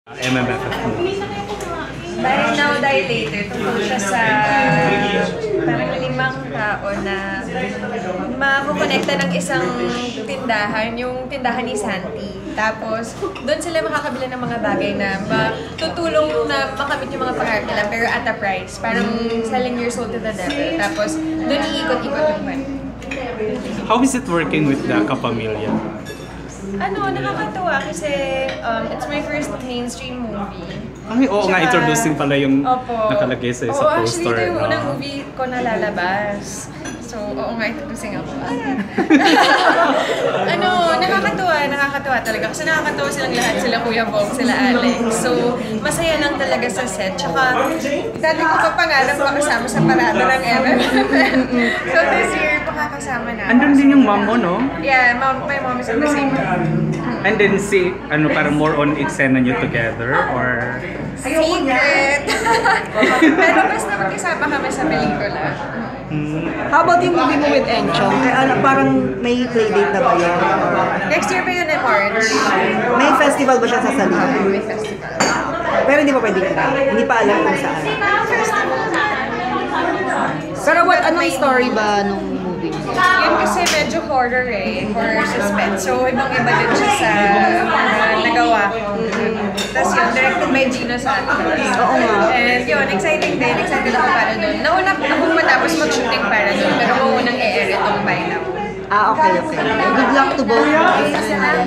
MMFF mo? Dahil Now, Die Later, tungkol siya sa parang 5 tao na makukonekta ng isang tindahan, yung tindahan ni Santi. Tapos, doon sila makakabila ng mga bagay na tutulong na makamit yung mga pangarap nila, pero at a price. Parang selling your soul to the devil. Tapos, doon iikot-ikot yung pan. How is it working with the Kapamilya? Nakakatuwa kasi it's my first mainstream movie. Ay, oo nga, introducing pala yung Opo. nakalagay sa Oo, poster. actually, ito yung no? unang movie ko na lalabas. So, oo nga, introducing ako. Nakakatuwa talaga. Kasi nakakatuwa silang lahat. Sila Kuya Bong, sila Alex. So, masaya lang talaga sa set. Tsaka, dati ko pa pangarap makasama sa parada ng MMFF. So, this year, makakasama na. Andun din yung mom mo, no? Yeah, my mom is in the same room. And then parang more on eksena nyo together, or? Secret! Pero basta magkasama kami sa pelikula. How about yung movie mo with Enchong? Parang may playdate na ba yun? Next year pa yun in March. May festival ba siya sa Salina? May festival. Pero hindi pa pwede ka. Hindi pa alam kung saan. Pero anong story ba nung movie mo? Yun kasi medyo horror horror suspense. So, ibang-iba din siya sa nagawa ko. Tapos yun, directed by Gino Santos. Oo nga. And yun, exciting din. Excited ako para doon. Nauna akong matapos mag-shooting para doon, pero maunang i-air itong By Now. Okay. Good luck to both. Salamat.